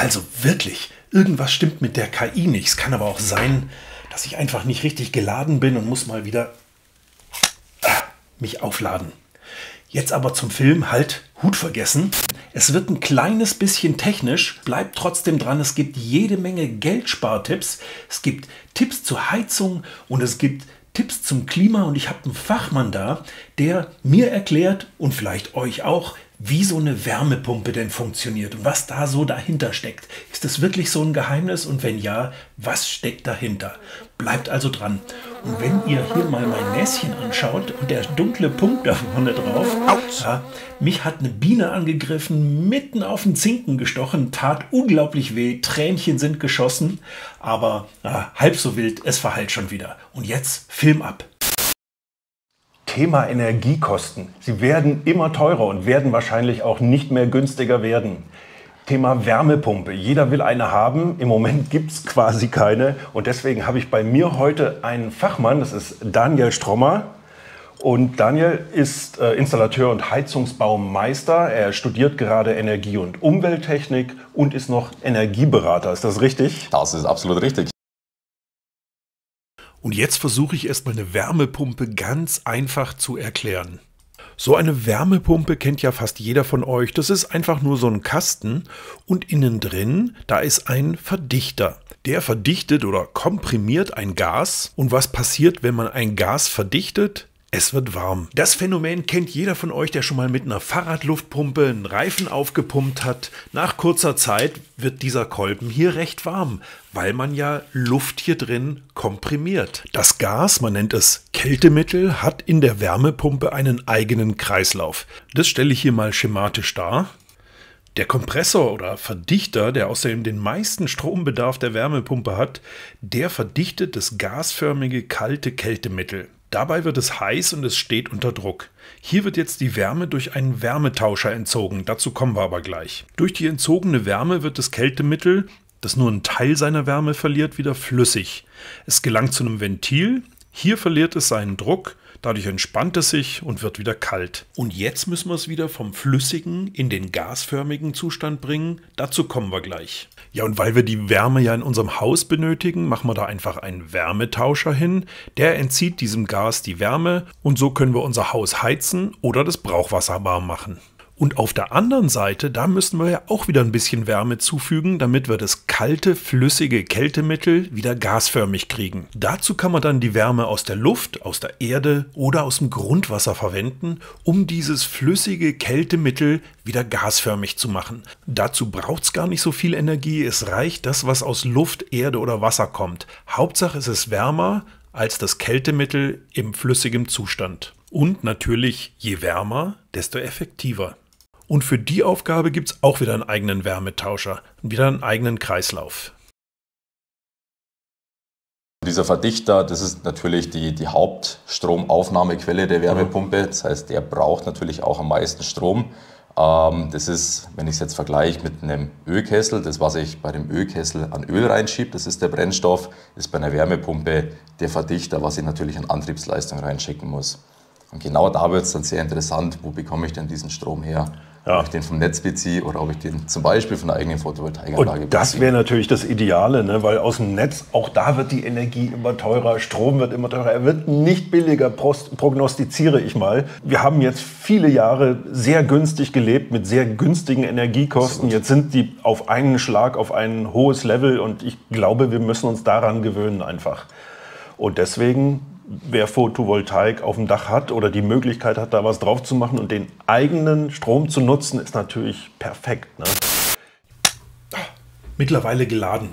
Also wirklich, irgendwas stimmt mit der KI nicht. Es kann aber auch sein, dass ich einfach nicht richtig geladen bin und muss mal wieder mich aufladen. Jetzt aber zum Film, halt, Hut vergessen. Es wird ein kleines bisschen technisch, bleibt trotzdem dran. Es gibt jede Menge Geldspartipps. Es gibt Tipps zur Heizung und es gibt Tipps zum Klima. Und ich habe einen Fachmann da, der mir erklärt und vielleicht euch auch, wie so eine Wärmepumpe denn funktioniert und was da so dahinter steckt. Ist das wirklich so ein Geheimnis? Und wenn ja, was steckt dahinter? Bleibt also dran. Und wenn ihr hier mal mein Näschen anschaut und der dunkle Punkt da vorne drauf, ja, mich hat eine Biene angegriffen, mitten auf den Zinken gestochen, tat unglaublich weh, Tränchen sind geschossen, aber halb so wild, es verheilt schon wieder. Und jetzt Film ab. Thema Energiekosten. Sie werden immer teurer und werden wahrscheinlich auch nicht mehr günstiger werden. Thema Wärmepumpe. Jeder will eine haben. Im Moment gibt es quasi keine. Und deswegen habe ich bei mir heute einen Fachmann. Das ist Daniel Strommer. Und Daniel ist Installateur und Heizungsbaumeister. Er studiert gerade Energie- und Umwelttechnik und ist noch Energieberater. Ist das richtig? Das ist absolut richtig. Und jetzt versuche ich erstmal eine Wärmepumpe ganz einfach zu erklären. So eine Wärmepumpe kennt ja fast jeder von euch. Das ist einfach nur so ein Kasten und innen drin, da ist ein Verdichter. Der verdichtet oder komprimiert ein Gas. Und was passiert, wenn man ein Gas verdichtet? Es wird warm. Das Phänomen kennt jeder von euch, der schon mal mit einer Fahrradluftpumpe einen Reifen aufgepumpt hat. Nach kurzer Zeit wird dieser Kolben hier recht warm, weil man ja Luft hier drin komprimiert. Das Gas, man nennt es Kältemittel, hat in der Wärmepumpe einen eigenen Kreislauf. Das stelle ich hier mal schematisch dar. Der Kompressor oder Verdichter, der außerdem den meisten Strombedarf der Wärmepumpe hat, der verdichtet das gasförmige kalte Kältemittel. Dabei wird es heiß und es steht unter Druck. Hier wird jetzt die Wärme durch einen Wärmetauscher entzogen, dazu kommen wir aber gleich. Durch die entzogene Wärme wird das Kältemittel, das nur einen Teil seiner Wärme verliert, wieder flüssig. Es gelangt zu einem Ventil, hier verliert es seinen Druck, dadurch entspannt es sich und wird wieder kalt. Und jetzt müssen wir es wieder vom flüssigen in den gasförmigen Zustand bringen, dazu kommen wir gleich. Ja, und weil wir die Wärme ja in unserem Haus benötigen, machen wir da einfach einen Wärmetauscher hin. Der entzieht diesem Gas die Wärme und so können wir unser Haus heizen oder das Brauchwasser warm machen. Und auf der anderen Seite, da müssen wir ja auch wieder ein bisschen Wärme zufügen, damit wir das kalte, flüssige Kältemittel wieder gasförmig kriegen. Dazu kann man dann die Wärme aus der Luft, aus der Erde oder aus dem Grundwasser verwenden, um dieses flüssige Kältemittel wieder gasförmig zu machen. Dazu braucht es gar nicht so viel Energie, es reicht das, was aus Luft, Erde oder Wasser kommt. Hauptsache es ist wärmer als das Kältemittel im flüssigen Zustand. Und natürlich, je wärmer, desto effektiver. Und für die Aufgabe gibt es auch wieder einen eigenen Wärmetauscher und wieder einen eigenen Kreislauf. Dieser Verdichter, das ist natürlich die Hauptstromaufnahmequelle der Wärmepumpe. Das heißt, der braucht natürlich auch am meisten Strom. Das ist, wenn ich es jetzt vergleiche mit einem Ölkessel, das, was ich bei dem Ölkessel an Öl reinschiebe, das ist der Brennstoff, ist bei einer Wärmepumpe der Verdichter, was ich natürlich an Antriebsleistung reinschicken muss. Und genau da wird es dann sehr interessant, wo bekomme ich denn diesen Strom her? Ja. Ob ich den vom Netz beziehe oder ob ich den zum Beispiel von der eigenen Photovoltaikanlage beziehe. Und das wäre natürlich das Ideale, ne? Weil aus dem Netz, auch da wird die Energie immer teurer, Strom wird immer teurer, er wird nicht billiger, prognostiziere ich mal. Wir haben jetzt viele Jahre sehr günstig gelebt mit sehr günstigen Energiekosten. Jetzt sind die auf einen Schlag auf ein hohes Level und ich glaube, wir müssen uns daran gewöhnen einfach. Und deswegen, wer Photovoltaik auf dem Dach hat oder die Möglichkeit hat, da was drauf zu machen und den eigenen Strom zu nutzen, ist natürlich perfekt, ne? Mittlerweile geladen.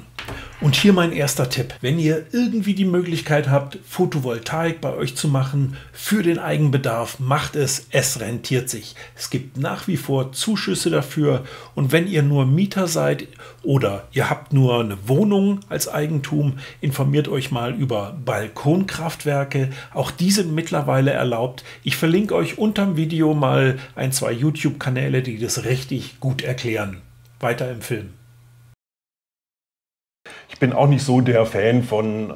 Und hier mein erster Tipp. Wenn ihr irgendwie die Möglichkeit habt, Photovoltaik bei euch zu machen für den Eigenbedarf, macht es. Es rentiert sich. Es gibt nach wie vor Zuschüsse dafür. Und wenn ihr nur Mieter seid oder ihr habt nur eine Wohnung als Eigentum, informiert euch mal über Balkonkraftwerke. Auch die sind mittlerweile erlaubt. Ich verlinke euch unterm Video mal ein, zwei YouTube-Kanäle, die das richtig gut erklären. Weiter im Film. Ich bin auch nicht so der Fan von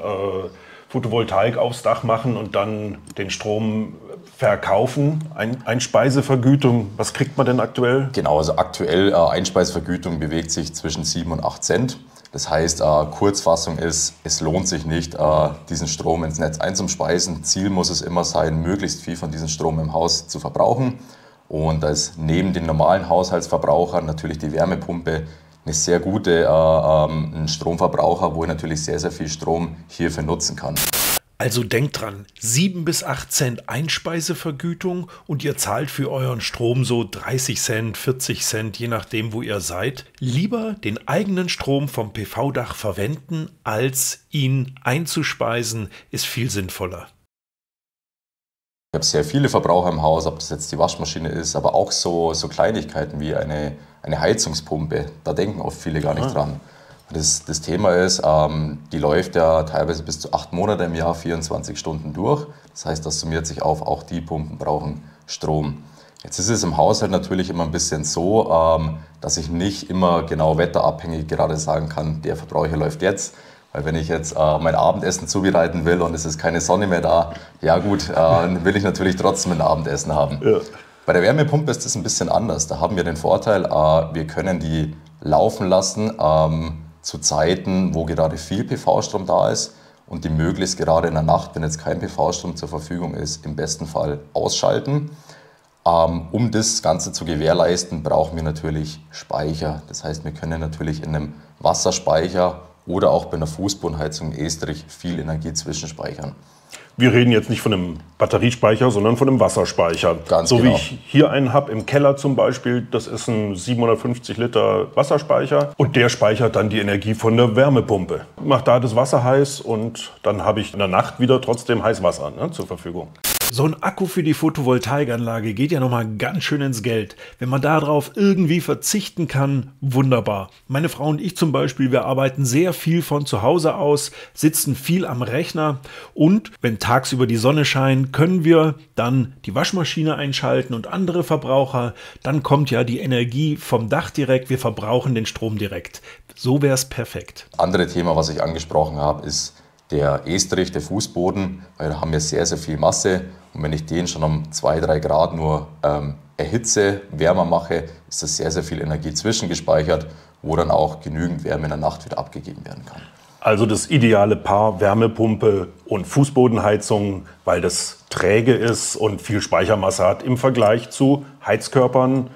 Photovoltaik aufs Dach machen und dann den Strom verkaufen? Einspeisevergütung, was kriegt man denn aktuell? Genau, also aktuell Einspeisevergütung bewegt sich zwischen 7 und 8 Cent. Das heißt, Kurzfassung ist, es lohnt sich nicht, diesen Strom ins Netz einzuspeisen. Ziel muss es immer sein, möglichst viel von diesem Strom im Haus zu verbrauchen. Und da ist neben den normalen Haushaltsverbrauchern natürlich die Wärmepumpe eine sehr gute ein Stromverbraucher, wo ich natürlich sehr, sehr viel Strom hierfür nutzen kann. Also denkt dran, 7 bis 8 Cent Einspeisevergütung und ihr zahlt für euren Strom so 30 Cent, 40 Cent, je nachdem, wo ihr seid. Lieber den eigenen Strom vom PV-Dach verwenden, als ihn einzuspeisen, ist viel sinnvoller. Ich habe sehr viele Verbraucher im Haus, ob das jetzt die Waschmaschine ist, aber auch so Kleinigkeiten wie eine Heizungspumpe. Da denken oft viele gar nicht dran. Das Thema ist, die läuft ja teilweise bis zu 8 Monate im Jahr, 24 Stunden durch. Das heißt, das summiert sich auf, auch die Pumpen brauchen Strom. Jetzt ist es im Haushalt natürlich immer ein bisschen so, dass ich nicht immer genau wetterabhängig gerade sagen kann, der Verbraucher läuft jetzt. Weil wenn ich jetzt mein Abendessen zubereiten will und es ist keine Sonne mehr da, ja gut, dann will ich natürlich trotzdem ein Abendessen haben. Ja. Bei der Wärmepumpe ist das ein bisschen anders. Da haben wir den Vorteil, wir können die laufen lassen zu Zeiten, wo gerade viel PV-Strom da ist und die möglichst gerade in der Nacht, wenn jetzt kein PV-Strom zur Verfügung ist, im besten Fall ausschalten. Um das Ganze zu gewährleisten, brauchen wir natürlich Speicher. Das heißt, wir können natürlich in einem Wasserspeicher oder auch bei einer Fußbodenheizung in Estrich viel Energie zwischenspeichern. Wir reden jetzt nicht von einem Batteriespeicher, sondern von einem Wasserspeicher. Ganz so genau. wie ich hier einen habe im Keller zum Beispiel, das ist ein 750 Liter Wasserspeicher und der speichert dann die Energie von der Wärmepumpe. Macht da das Wasser heiß und dann habe ich in der Nacht wieder trotzdem Heißwasser zur Verfügung. So ein Akku für die Photovoltaikanlage geht ja nochmal ganz schön ins Geld. Wenn man darauf irgendwie verzichten kann, wunderbar. Meine Frau und ich zum Beispiel, wir arbeiten sehr viel von zu Hause aus, sitzen viel am Rechner und wenn tagsüber die Sonne scheint, können wir dann die Waschmaschine einschalten und andere Verbraucher. Dann kommt ja die Energie vom Dach direkt, wir verbrauchen den Strom direkt. So wäre es perfekt. Andere Thema, was ich angesprochen habe, ist der Estrich, der Fußboden, weil da haben wir sehr, sehr viel Masse und wenn ich den schon um 2-3 Grad nur erhitze, wärmer mache, ist das sehr, sehr viel Energie zwischengespeichert, wo dann auch genügend Wärme in der Nacht wieder abgegeben werden kann. Also das ideale Paar Wärmepumpe und Fußbodenheizung, weil das träge ist und viel Speichermasse hat im Vergleich zu Heizkörpern,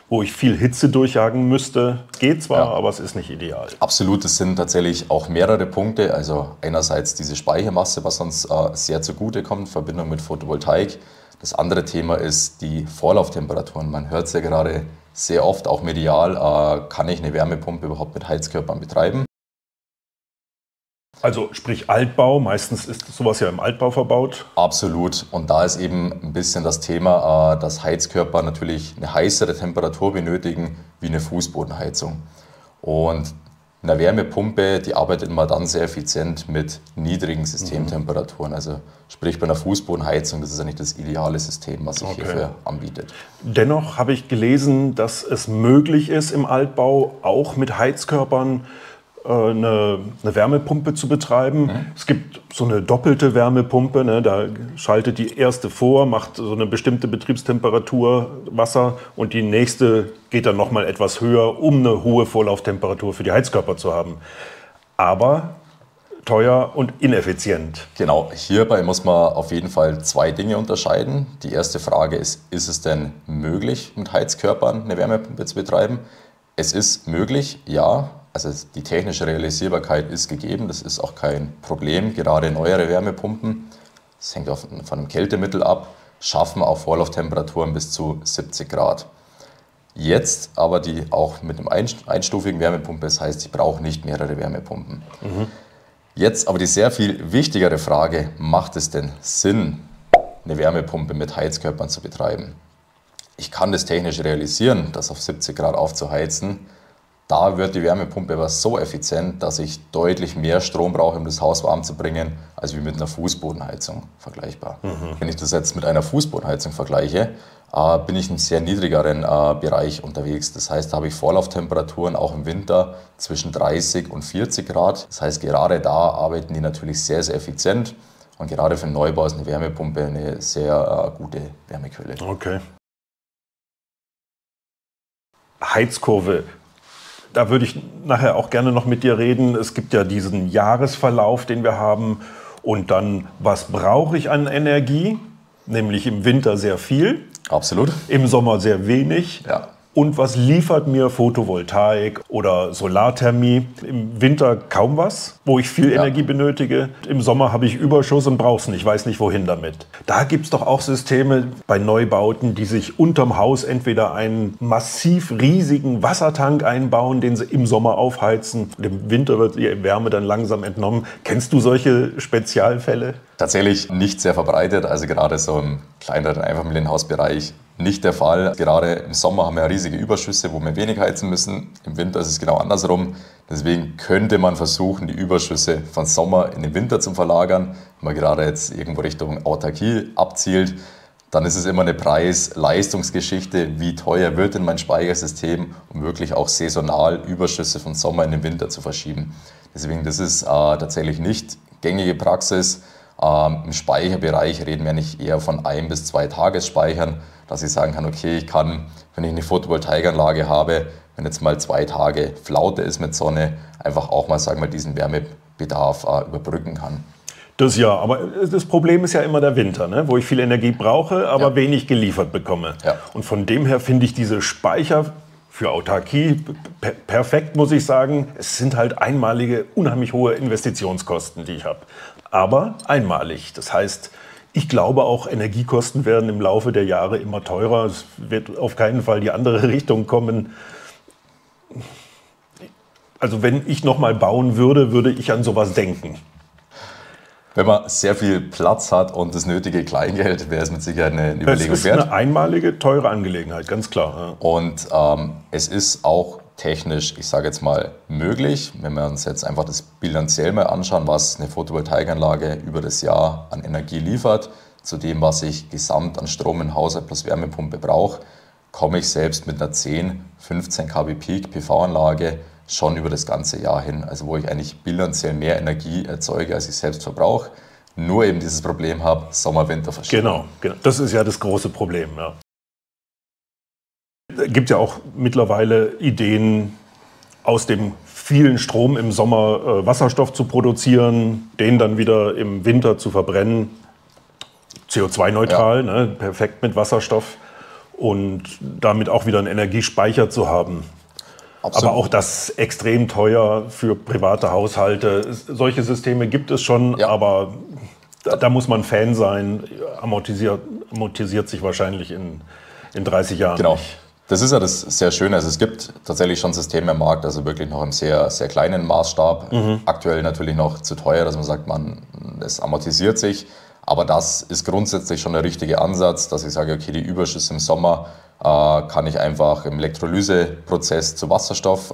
wo ich viel Hitze durchjagen müsste. Geht zwar, aber es ist nicht ideal. Absolut, es sind tatsächlich auch mehrere Punkte. Also einerseits diese Speichermasse, was uns sehr zugute kommt in Verbindung mit Photovoltaik. Das andere Thema ist die Vorlauftemperaturen. Man hört es ja gerade sehr oft, auch medial, kann ich eine Wärmepumpe überhaupt mit Heizkörpern betreiben? Also sprich Altbau, meistens ist sowas ja im Altbau verbaut. Absolut. Und da ist eben ein bisschen das Thema, dass Heizkörper natürlich eine heißere Temperatur benötigen wie eine Fußbodenheizung. Und eine Wärmepumpe, die arbeitet immer dann sehr effizient mit niedrigen Systemtemperaturen. Also sprich bei einer Fußbodenheizung, das ist eigentlich das ideale System, was sich hierfür anbietet. Dennoch habe ich gelesen, dass es möglich ist im Altbau auch mit Heizkörpern eine Wärmepumpe zu betreiben. Es gibt so eine doppelte Wärmepumpe, ne, da schaltet die erste vor, macht so eine bestimmte Betriebstemperatur Wasser und die nächste geht dann noch mal etwas höher, um eine hohe Vorlauftemperatur für die Heizkörper zu haben. Aber teuer und ineffizient. Genau, hierbei muss man auf jeden Fall 2 Dinge unterscheiden. Die erste Frage ist es denn möglich, mit Heizkörpern eine Wärmepumpe zu betreiben? Es ist möglich, ja. Also die technische Realisierbarkeit ist gegeben, das ist auch kein Problem. Gerade neuere Wärmepumpen, das hängt von einem Kältemittel ab, schaffen auch Vorlauftemperaturen bis zu 70 Grad. Jetzt aber die auch mit einem einstufigen Wärmepumpe, das heißt, ich brauche nicht mehrere Wärmepumpen. Jetzt aber die sehr viel wichtigere Frage, macht es denn Sinn, eine Wärmepumpe mit Heizkörpern zu betreiben? Ich kann das technisch realisieren, das auf 70 Grad aufzuheizen. Da wird die Wärmepumpe aber so effizient, dass ich deutlich mehr Strom brauche, um das Haus warm zu bringen, als wie mit einer Fußbodenheizung vergleichbar. Wenn ich das jetzt mit einer Fußbodenheizung vergleiche, bin ich in einem sehr niedrigeren Bereich unterwegs. Das heißt, da habe ich Vorlauftemperaturen auch im Winter zwischen 30 und 40 Grad. Das heißt, gerade da arbeiten die natürlich sehr, sehr effizient. Und gerade für einen Neubau ist eine Wärmepumpe eine sehr gute Wärmequelle. Okay. Heizkurve. Da würde ich nachher auch gerne noch mit dir reden. Es gibt ja diesen Jahresverlauf, den wir haben. Und dann, was brauche ich an Energie? Nämlich im Winter sehr viel. Absolut. Im Sommer sehr wenig. Ja. Und was liefert mir Photovoltaik oder Solarthermie? Im Winter kaum was, wo ich viel Energie benötige. Im Sommer habe ich Überschuss und brauche es nicht, weiß nicht wohin damit. Da gibt es doch auch Systeme bei Neubauten, die sich unterm Haus entweder einen massiv riesigen Wassertank einbauen, den sie im Sommer aufheizen. Und im Winter wird die Wärme dann langsam entnommen. Kennst du solche Spezialfälle? Tatsächlich nicht sehr verbreitet, also gerade so im kleineren Einfamilienhausbereich nicht der Fall. Gerade im Sommer haben wir riesige Überschüsse, wo wir wenig heizen müssen. Im Winter ist es genau andersrum. Deswegen könnte man versuchen, die Überschüsse von Sommer in den Winter zu verlagern. Wenn man gerade jetzt irgendwo Richtung Autarkie abzielt, dann ist es immer eine Preis-Leistungsgeschichte. Wie teuer wird denn mein Speichersystem, um wirklich auch saisonal Überschüsse von Sommer in den Winter zu verschieben. Deswegen, das ist tatsächlich nicht gängige Praxis. Im Speicherbereich reden wir nicht eher von 1 bis 2 Tagesspeichern, dass ich sagen kann, okay, ich kann, wenn ich eine Photovoltaikanlage habe, wenn jetzt mal 2 Tage Flaute ist mit Sonne, einfach auch mal, sagen wir, diesen Wärmebedarf überbrücken kann. Das ja, aber das Problem ist ja immer der Winter, ne? Wo ich viel Energie brauche, aber wenig geliefert bekomme. Ja. Und von dem her finde ich diese Speicher für Autarkie perfekt, muss ich sagen. Es sind halt einmalige, unheimlich hohe Investitionskosten, die ich habe. Aber einmalig. Das heißt, ich glaube auch, Energiekosten werden im Laufe der Jahre immer teurer. Es wird auf keinen Fall die andere Richtung kommen. Also wenn ich noch mal bauen würde, würde ich an sowas denken. Wenn man sehr viel Platz hat und das nötige Kleingeld, wäre es mit Sicherheit eine Überlegung wert. Es ist eine einmalige, teure Angelegenheit, ganz klar. Ja. Und es ist auch technisch, ich sage jetzt mal, möglich, wenn wir uns jetzt einfach das bilanziell mal anschauen, was eine Photovoltaikanlage über das Jahr an Energie liefert, zu dem, was ich gesamt an Strom im Haushalt plus Wärmepumpe brauche, komme ich selbst mit einer 10, 15 kW Peak PV-Anlage schon über das ganze Jahr hin. Also wo ich eigentlich bilanziell mehr Energie erzeuge, als ich selbst verbrauche. Nur eben dieses Problem habe, Sommer-Winter-Verschiebung. Genau. Das ist ja das große Problem. Ja. Es gibt ja auch mittlerweile Ideen, aus dem vielen Strom im Sommer Wasserstoff zu produzieren, den dann wieder im Winter zu verbrennen. CO2-neutral, ne, perfekt mit Wasserstoff und damit auch wieder einen Energiespeicher zu haben. Absolut. Aber auch das extrem teuer für private Haushalte. Solche Systeme gibt es schon, aber da muss man Fan sein. Amortisiert sich wahrscheinlich in 30 Jahren nicht. Das ist ja das sehr Schöne. Also es gibt tatsächlich schon Systeme im Markt, also wirklich noch im sehr, sehr kleinen Maßstab. Aktuell natürlich noch zu teuer, dass man sagt, es amortisiert sich. Aber das ist grundsätzlich schon der richtige Ansatz, dass ich sage, okay, die Überschüsse im Sommer kann ich einfach im Elektrolyseprozess zu Wasserstoff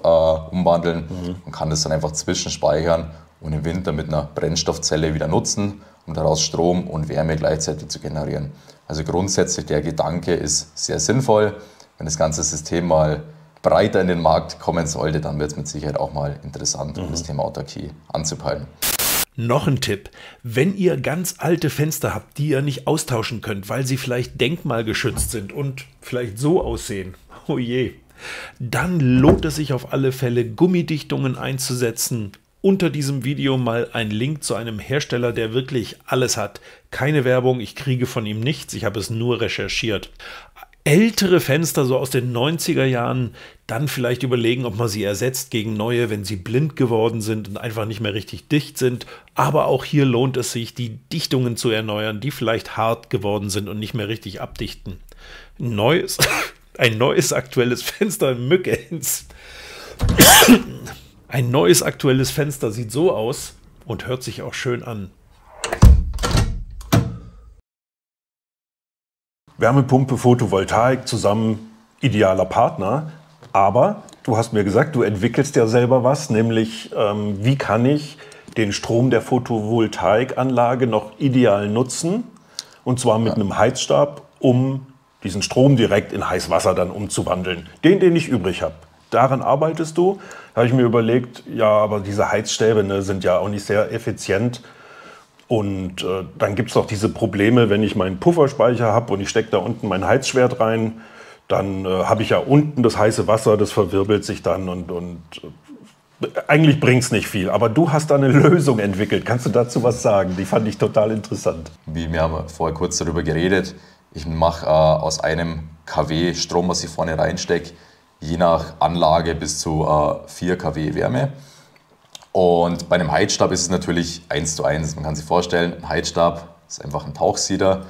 umwandeln und kann das dann einfach zwischenspeichern und im Winter mit einer Brennstoffzelle wieder nutzen, um daraus Strom und Wärme gleichzeitig zu generieren. Also grundsätzlich der Gedanke ist sehr sinnvoll. Wenn das ganze System mal breiter in den Markt kommen sollte, dann wird es mit Sicherheit auch mal interessant, um das Thema Autarkie anzupeilen. Noch ein Tipp, wenn ihr ganz alte Fenster habt, die ihr nicht austauschen könnt, weil sie vielleicht denkmalgeschützt sind und vielleicht so aussehen, oh je, dann lohnt es sich auf alle Fälle, Gummidichtungen einzusetzen. Unter diesem Video mal ein Link zu einem Hersteller, der wirklich alles hat. Keine Werbung, ich kriege von ihm nichts, ich habe es nur recherchiert. Ältere Fenster, so aus den 90er Jahren, dann vielleicht überlegen, ob man sie ersetzt gegen neue, wenn sie blind geworden sind und einfach nicht mehr richtig dicht sind. Aber auch hier lohnt es sich, die Dichtungen zu erneuern, die vielleicht hart geworden sind und nicht mehr richtig abdichten. Ein neues aktuelles Fenster, Mücke ins. Ein neues aktuelles Fenster sieht so aus und hört sich auch schön an. Wärmepumpe, Photovoltaik zusammen, idealer Partner. Aber du hast mir gesagt, du entwickelst ja selber was, nämlich wie kann ich den Strom der Photovoltaikanlage noch ideal nutzen? Und zwar mit einem Heizstab, um diesen Strom direkt in Heißwasser dann umzuwandeln. Den ich übrig habe. Daran arbeitest du. Da habe ich mir überlegt, ja, aber diese Heizstäbe, ne, sind ja auch nicht sehr effizient. Und dann gibt es noch diese Probleme, wenn ich meinen Pufferspeicher habe und ich stecke da unten mein Heizschwert rein, dann habe ich ja unten das heiße Wasser, das verwirbelt sich dann und eigentlich bringt es nicht viel. Aber du hast da eine Lösung entwickelt. Kannst du dazu was sagen? Die fand ich total interessant. Wir haben vorher kurz darüber geredet. Ich mache aus einem kW Strom, was ich vorne reinstecke, je nach Anlage bis zu 4 kW Wärme. Und bei einem Heizstab ist es natürlich 1:1. Man kann sich vorstellen, ein Heizstab ist einfach ein Tauchsieder,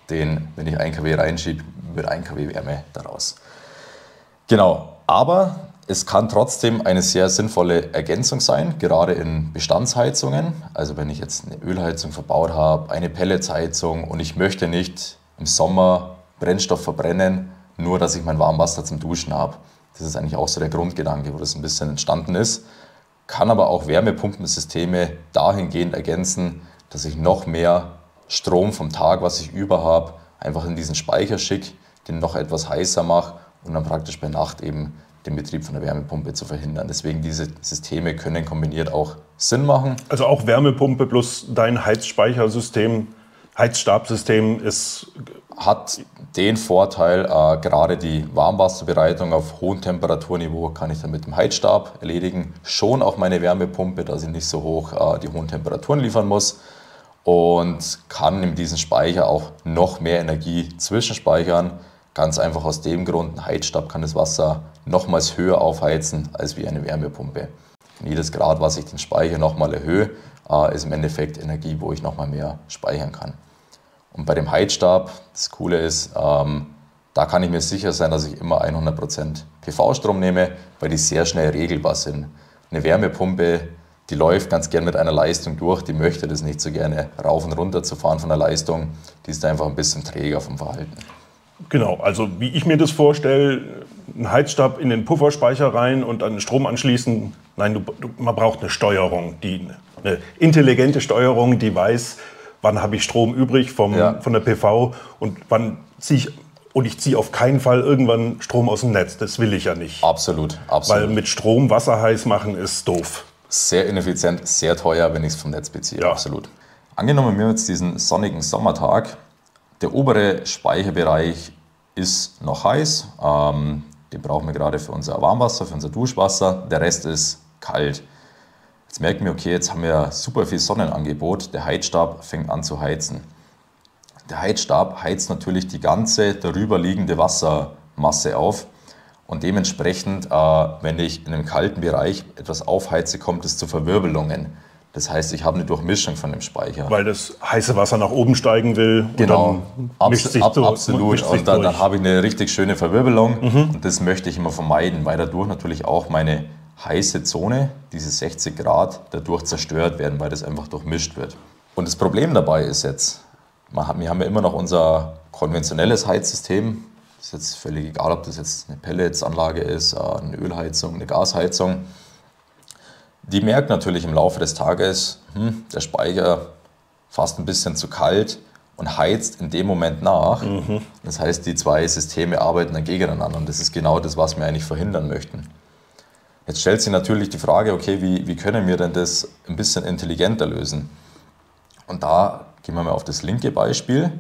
den, wenn ich 1 kW reinschiebe, wird 1 kW Wärme daraus. Genau, aber es kann trotzdem eine sehr sinnvolle Ergänzung sein, gerade in Bestandsheizungen. Also wenn ich jetzt eine Ölheizung verbaut habe, eine Pelletsheizung und ich möchte nicht im Sommer Brennstoff verbrennen, nur dass ich mein Warmwasser zum Duschen habe. Das ist eigentlich auch so der Grundgedanke, wo das ein bisschen entstanden ist. Kann aber auch Wärmepumpensysteme dahingehend ergänzen, dass ich noch mehr Strom vom Tag, was ich über habe, einfach in diesen Speicher schicke, den noch etwas heißer mache und dann praktisch bei Nacht eben den Betrieb von der Wärmepumpe zu verhindern. Deswegen diese Systeme können kombiniert auch Sinn machen. Also auch Wärmepumpe plus dein Heizspeichersystem, Heizstabsystem hat den Vorteil, gerade die Warmwasserbereitung auf hohem Temperaturniveau kann ich dann mit dem Heizstab erledigen. Schon auch meine Wärmepumpe, dass ich nicht so hoch die hohen Temperaturen liefern muss. Und kann in diesem Speicher auch noch mehr Energie zwischenspeichern. Ganz einfach aus dem Grund, ein Heizstab kann das Wasser nochmals höher aufheizen als wie eine Wärmepumpe. Und jedes Grad, was ich den Speicher nochmal erhöhe, ist im Endeffekt Energie, wo ich nochmal mehr speichern kann. Und bei dem Heizstab, das Coole ist, da kann ich mir sicher sein, dass ich immer 100% PV-Strom nehme, weil die sehr schnell regelbar sind. Eine Wärmepumpe, die läuft ganz gern mit einer Leistung durch, die möchte das nicht so gerne rauf und runter zu fahren von der Leistung, die ist einfach ein bisschen träger vom Verhalten. Genau, also wie ich mir das vorstelle, ein Heizstab in den Pufferspeicher rein und an den Strom anschließen. Nein, man braucht eine Steuerung, eine intelligente Steuerung, die weiß, wann habe ich Strom übrig von der PV und wann ziehe ich. Und ich ziehe auf keinen Fall irgendwann Strom aus dem Netz, das will ich ja nicht. Absolut, absolut. Weil mit Strom Wasser heiß machen ist doof. Sehr ineffizient, sehr teuer, wenn ich es vom Netz beziehe, ja. Absolut. Angenommen, wir haben jetzt diesen sonnigen Sommertag. Der obere Speicherbereich ist noch heiß, den brauchen wir gerade für unser Warmwasser, für unser Duschwasser. Der Rest ist kalt. Jetzt merken wir, okay, jetzt haben wir super viel Sonnenangebot. Der Heizstab fängt an zu heizen. Der Heizstab heizt natürlich die ganze darüber liegende Wassermasse auf. Und dementsprechend, wenn ich in einem kalten Bereich etwas aufheize, kommt es zu Verwirbelungen. Das heißt, ich habe eine Durchmischung von dem Speicher. Weil das heiße Wasser nach oben steigen will. Genau, absolut. Und dann habe ich eine richtig schöne Verwirbelung. Und das möchte ich immer vermeiden, weil dadurch natürlich auch meine heiße Zone, diese 60 Grad, dadurch zerstört werden, weil das einfach durchmischt wird. Und das Problem dabei ist jetzt, wir haben ja immer noch unser konventionelles Heizsystem. Ist jetzt völlig egal, ob das jetzt eine Pelletsanlage ist, eine Ölheizung, eine Gasheizung. Die merkt natürlich im Laufe des Tages, der Speicher fast ein bisschen zu kalt und heizt in dem Moment nach. Das heißt, die zwei Systeme arbeiten dann gegeneinander und das ist genau das, was wir eigentlich verhindern möchten. Jetzt stellt sich natürlich die Frage, okay, wie können wir denn das ein bisschen intelligenter lösen? Und da gehen wir mal auf das linke Beispiel.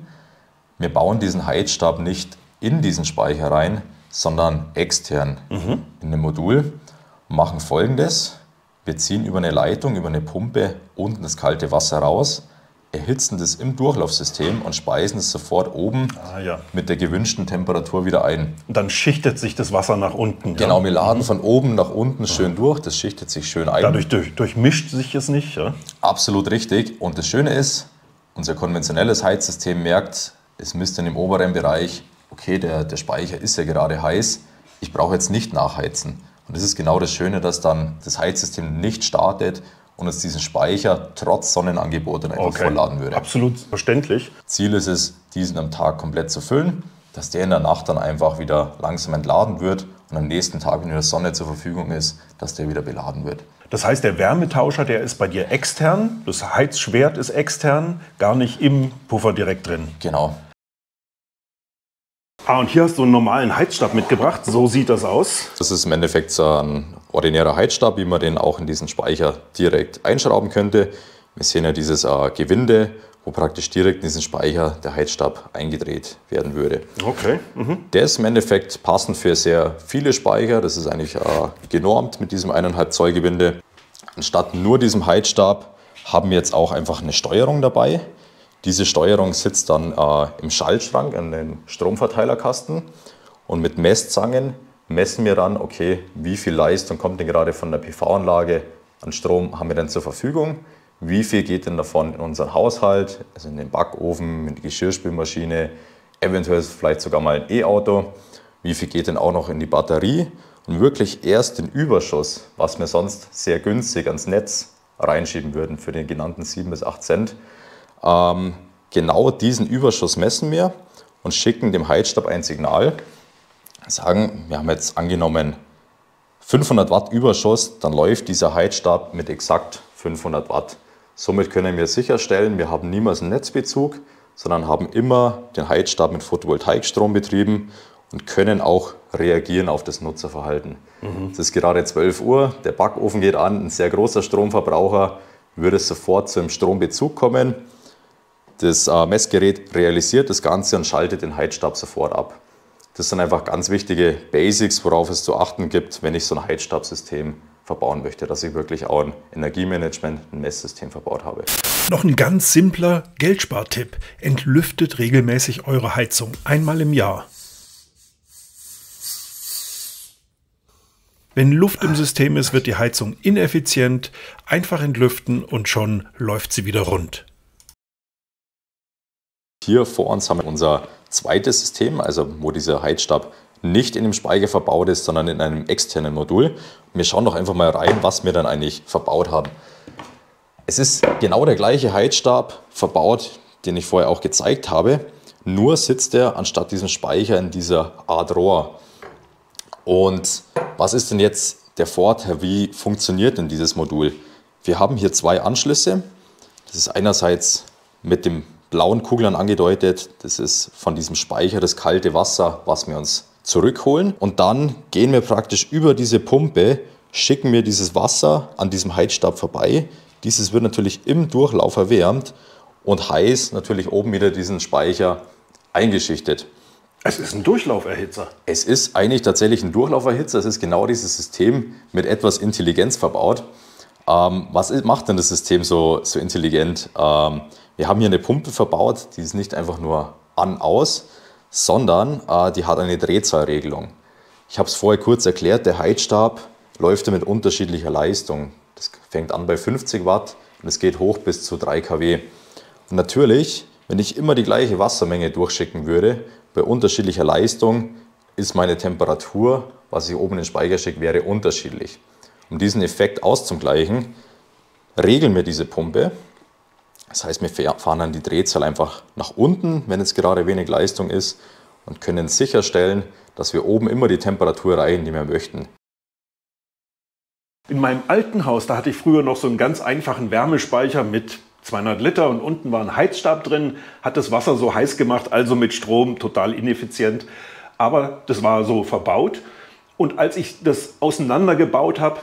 Wir bauen diesen Heizstab nicht in diesen Speicher rein, sondern extern in einem Modul und machen Folgendes. Wir ziehen über eine Leitung, über eine Pumpe unten das kalte Wasser raus, erhitzen das im Durchlaufsystem und speisen es sofort oben mit der gewünschten Temperatur wieder ein. Und dann schichtet sich das Wasser nach unten. Genau, wir laden von oben nach unten schön durch, das schichtet sich schön ein. Dadurch durchmischt sich es nicht. Ja? Absolut richtig. Und das Schöne ist, unser konventionelles Heizsystem merkt, es misst in dem oberen Bereich, okay, der Speicher ist ja gerade heiß, ich brauche jetzt nicht nachheizen. Und das ist genau das Schöne, dass dann das Heizsystem nicht startet und es diesen Speicher trotz Sonnenangebot dann einfach vollladen würde. Absolut verständlich. Ziel ist es, diesen am Tag komplett zu füllen, dass der in der Nacht dann einfach wieder langsam entladen wird und am nächsten Tag, wenn wieder Sonne zur Verfügung ist, dass der wieder beladen wird. Das heißt, der Wärmetauscher, der ist bei dir extern, das Heizschwert ist extern, gar nicht im Puffer direkt drin. Genau. Und hier hast du einen normalen Heizstab mitgebracht, so sieht das aus. Das ist im Endeffekt so ein ordinärer Heizstab, wie man den auch in diesen Speicher direkt einschrauben könnte. Wir sehen ja dieses Gewinde, wo praktisch direkt in diesen Speicher der Heizstab eingedreht werden würde. Okay. Der ist im Endeffekt passend für sehr viele Speicher. Das ist eigentlich genormt mit diesem 1,5 Zoll Gewinde. Anstatt nur diesem Heizstab haben wir jetzt auch einfach eine Steuerung dabei. Diese Steuerung sitzt dann im Schaltschrank an den Stromverteilerkasten und mit Messzangen messen wir dann, okay, wie viel Leistung kommt denn gerade von der PV-Anlage an Strom haben wir denn zur Verfügung, wie viel geht denn davon in unseren Haushalt, also in den Backofen, in die Geschirrspülmaschine, eventuell vielleicht sogar mal ein E-Auto, wie viel geht denn auch noch in die Batterie und wirklich erst den Überschuss, was wir sonst sehr günstig ans Netz reinschieben würden für den genannten 7 bis 8 Cent. Genau diesen Überschuss messen wir und schicken dem Heizstab ein Signal, sagen, wir haben jetzt angenommen 500 Watt Überschuss, dann läuft dieser Heizstab mit exakt 500 Watt. Somit können wir sicherstellen, wir haben niemals einen Netzbezug, sondern haben immer den Heizstab mit Photovoltaikstrom betrieben und können auch reagieren auf das Nutzerverhalten. Es ist gerade 12 Uhr, der Backofen geht an, ein sehr großer Stromverbraucher, würde sofort zu einem Strombezug kommen. Das Messgerät realisiert das Ganze und schaltet den Heizstab sofort ab. Das sind einfach ganz wichtige Basics, worauf es zu achten gibt, wenn ich so ein Heizstabsystem verbauen möchte, dass ich wirklich auch ein Energiemanagement, ein Messsystem verbaut habe. Noch ein ganz simpler Geldspartipp. Entlüftet regelmäßig eure Heizung, einmal im Jahr. Wenn Luft im System ist, wird die Heizung ineffizient. Einfach entlüften und schon läuft sie wieder rund. Hier vor uns haben wir unser zweites System, also wo dieser Heizstab nicht in dem Speicher verbaut ist, sondern in einem externen Modul. Wir schauen doch einfach mal rein, was wir dann eigentlich verbaut haben. Es ist genau der gleiche Heizstab verbaut, den ich vorher auch gezeigt habe, nur sitzt er anstatt diesem Speicher in dieser Art Rohr. Und was ist denn jetzt der Vorteil? Wie funktioniert denn dieses Modul? Wir haben hier zwei Anschlüsse. Das ist einerseits mit dem blauen Kugeln angedeutet. Das ist von diesem Speicher das kalte Wasser, was wir uns zurückholen. Und dann gehen wir praktisch über diese Pumpe, schicken wir dieses Wasser an diesem Heizstab vorbei. Dieses wird natürlich im Durchlauf erwärmt und heiß natürlich oben wieder diesen Speicher eingeschichtet. Es ist ein Durchlauferhitzer. Es ist eigentlich tatsächlich ein Durchlauferhitzer. Es ist genau dieses System mit etwas Intelligenz verbaut. Was macht denn das System so intelligent? Wir haben hier eine Pumpe verbaut, die ist nicht einfach nur an-aus, sondern die hat eine Drehzahlregelung. Ich habe es vorher kurz erklärt, der Heizstab läuft mit unterschiedlicher Leistung. Das fängt an bei 50 Watt und es geht hoch bis zu 3 kW. Und natürlich, wenn ich immer die gleiche Wassermenge durchschicken würde, bei unterschiedlicher Leistung ist meine Temperatur, was ich oben in den Speicher schicke, wäre unterschiedlich. Um diesen Effekt auszugleichen, regeln wir diese Pumpe. Das heißt, wir fahren dann die Drehzahl einfach nach unten, wenn es gerade wenig Leistung ist und können sicherstellen, dass wir oben immer die Temperatur erreichen, die wir möchten. In meinem alten Haus, da hatte ich früher noch so einen ganz einfachen Wärmespeicher mit 200 Liter und unten war ein Heizstab drin, hat das Wasser so heiß gemacht, also mit Strom, total ineffizient. Aber das war so verbaut. Und als ich das auseinandergebaut habe,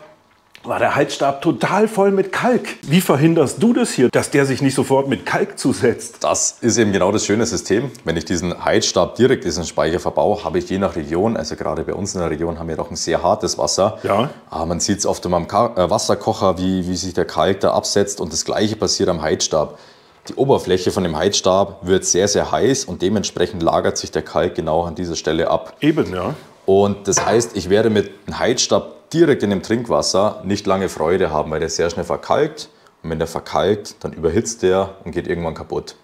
war der Heizstab total voll mit Kalk. Wie verhinderst du das hier, dass der sich nicht sofort mit Kalk zusetzt? Das ist eben genau das schöne System. Wenn ich diesen Heizstab direkt in diesen Speicher verbaue, habe ich je nach Region, also gerade bei uns in der Region haben wir doch ein sehr hartes Wasser. Ja. Man sieht es oft immer am Wasserkocher, wie sich der Kalk da absetzt und das Gleiche passiert am Heizstab. Die Oberfläche von dem Heizstab wird sehr, sehr heiß und dementsprechend lagert sich der Kalk genau an dieser Stelle ab. Eben, ja. Und das heißt, ich werde mit einem Heizstab direkt in dem Trinkwasser nicht lange Freude haben, weil der sehr schnell verkalkt. Und wenn der verkalkt, dann überhitzt der und geht irgendwann kaputt.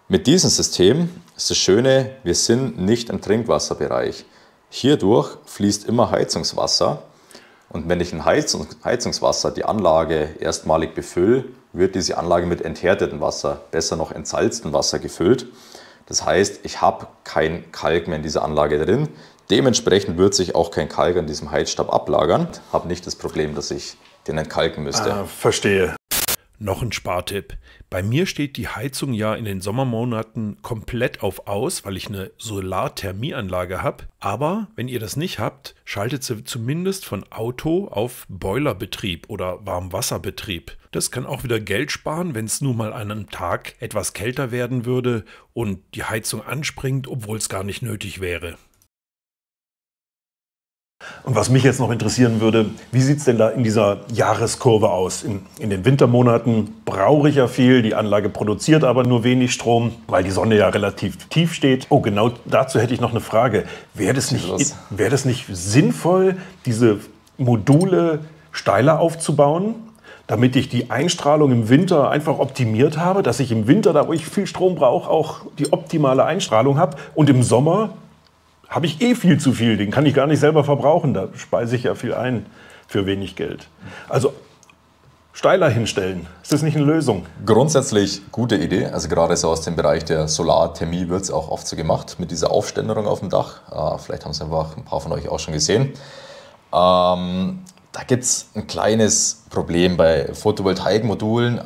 Mit diesem System ist das Schöne, wir sind nicht im Trinkwasserbereich. Hierdurch fließt immer Heizungswasser. Und wenn ich ein Heizungswasser die Anlage erstmalig befülle, wird diese Anlage mit enthärtetem Wasser, besser noch entsalztem Wasser gefüllt. Das heißt, ich habe kein Kalk mehr in dieser Anlage drin. Dementsprechend wird sich auch kein Kalk an diesem Heizstab ablagern. Ich habe nicht das Problem, dass ich den entkalken müsste. Verstehe. Noch ein Spartipp. Bei mir steht die Heizung ja in den Sommermonaten komplett auf Aus, weil ich eine Solarthermieanlage habe. Aber wenn ihr das nicht habt, schaltet sie zumindest von Auto auf Boilerbetrieb oder Warmwasserbetrieb. Das kann auch wieder Geld sparen, wenn es nur mal an einem Tag etwas kälter werden würde und die Heizung anspringt, obwohl es gar nicht nötig wäre. Und was mich jetzt noch interessieren würde, wie sieht es denn da in dieser Jahreskurve aus? In den Wintermonaten brauche ich ja viel, die Anlage produziert aber nur wenig Strom, weil die Sonne ja relativ tief steht. Oh, genau dazu hätte ich noch eine Frage. Wäre das nicht sinnvoll, diese Module steiler aufzubauen, damit ich die Einstrahlung im Winter einfach optimiert habe, dass ich im Winter, da wo ich viel Strom brauche, auch die optimale Einstrahlung habe und im Sommer habe ich viel zu viel, den kann ich gar nicht selber verbrauchen, da speise ich ja viel ein für wenig Geld. Also steiler hinstellen, ist das nicht eine Lösung? Grundsätzlich gute Idee, also gerade so aus dem Bereich der Solarthermie wird es auch oft so gemacht, mit dieser Aufständerung auf dem Dach. Vielleicht haben es einfach ein paar von euch auch schon gesehen. Da gibt es ein kleines Problem. Bei Photovoltaikmodulen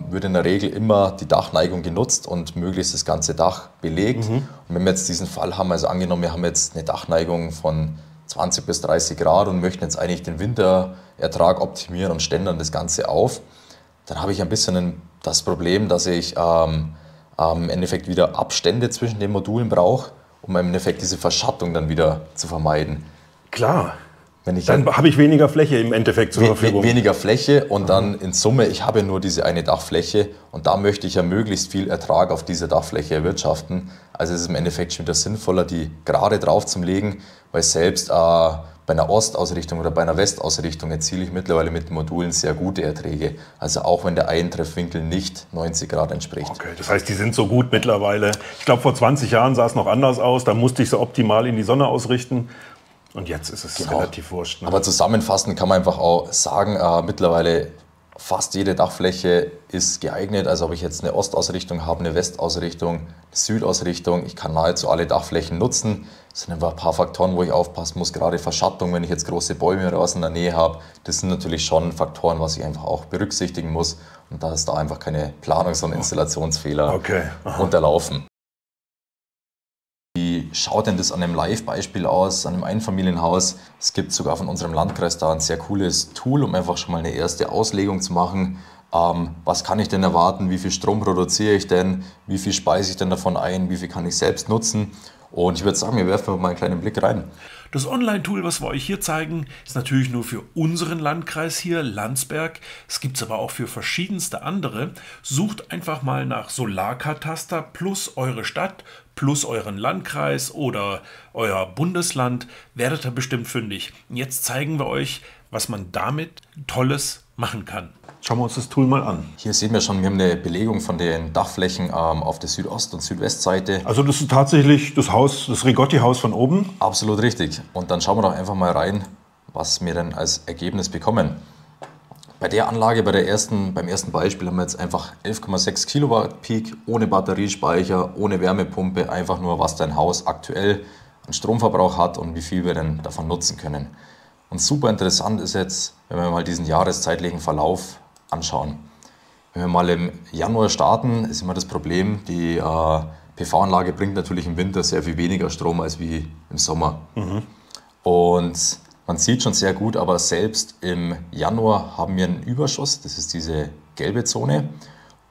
wird in der Regel immer die Dachneigung genutzt und möglichst das ganze Dach belegt. Und wenn wir jetzt diesen Fall haben, also angenommen, wir haben jetzt eine Dachneigung von 20 bis 30 Grad und möchten jetzt eigentlich den Winterertrag optimieren und ständern das Ganze auf, dann habe ich ein bisschen das Problem, dass ich im Endeffekt wieder Abstände zwischen den Modulen brauche, um im Endeffekt diese Verschattung dann wieder zu vermeiden. Klar. Dann habe ich weniger Fläche im Endeffekt zur Verfügung. Weniger Fläche und dann in Summe, ich habe nur diese eine Dachfläche und da möchte ich ja möglichst viel Ertrag auf dieser Dachfläche erwirtschaften. Also es ist im Endeffekt schon wieder sinnvoller, die gerade drauf zu legen, weil selbst bei einer Ostausrichtung oder bei einer Westausrichtung erziele ich mittlerweile mit den Modulen sehr gute Erträge. Also auch wenn der Eintreffwinkel nicht 90 Grad entspricht. Okay, das heißt, die sind so gut mittlerweile. Ich glaube, vor 20 Jahren sah es noch anders aus, da musste ich sie optimal in die Sonne ausrichten. Und jetzt ist es relativ wurscht. Ne? Aber zusammenfassend kann man einfach auch sagen, mittlerweile fast jede Dachfläche ist geeignet. Also ob ich jetzt eine Ostausrichtung habe, eine Westausrichtung, eine Südausrichtung, ich kann nahezu alle Dachflächen nutzen. Das sind einfach ein paar Faktoren, wo ich aufpassen muss. Gerade Verschattung, wenn ich jetzt große Bäume oder was in der Nähe habe, das sind natürlich schon Faktoren, was ich einfach auch berücksichtigen muss. Und da ist da einfach keine Planungs- und Installationsfehler unterlaufen. Wie schaut denn das an einem Live-Beispiel aus, an einem Einfamilienhaus? Es gibt sogar von unserem Landkreis da ein sehr cooles Tool, um einfach schon mal eine erste Auslegung zu machen. Was kann ich denn erwarten? Wie viel Strom produziere ich denn? Wie viel speise ich denn davon ein? Wie viel kann ich selbst nutzen? Und ich würde sagen, wir werfen mal einen kleinen Blick rein. Das Online-Tool, was wir euch hier zeigen, ist natürlich nur für unseren Landkreis hier, Landsberg. Es gibt es aber auch für verschiedenste andere. Sucht einfach mal nach Solarkataster plus eure Stadt, plus euren Landkreis oder euer Bundesland. Werdet ihr bestimmt fündig. Jetzt zeigen wir euch, was man damit Tolles machen kann. Schauen wir uns das Tool mal an. Hier sehen wir schon, wir haben eine Belegung von den Dachflächen auf der Südost- und Südwestseite. Also das ist tatsächlich das Haus, das Rigotti-Haus von oben? Absolut richtig. Und dann schauen wir doch einfach mal rein, was wir denn als Ergebnis bekommen. Bei der Anlage, beim ersten Beispiel haben wir jetzt einfach 11,6 Kilowatt Peak, ohne Batteriespeicher, ohne Wärmepumpe, einfach nur, was dein Haus aktuell an Stromverbrauch hat und wie viel wir denn davon nutzen können. Und super interessant ist jetzt, wenn wir mal diesen jahreszeitlichen Verlauf anschauen. Wenn wir mal im Januar starten, ist immer das Problem, die PV-Anlage bringt natürlich im Winter sehr viel weniger Strom als wie im Sommer. Und man sieht schon sehr gut, aber selbst im Januar haben wir einen Überschuss, das ist diese gelbe Zone.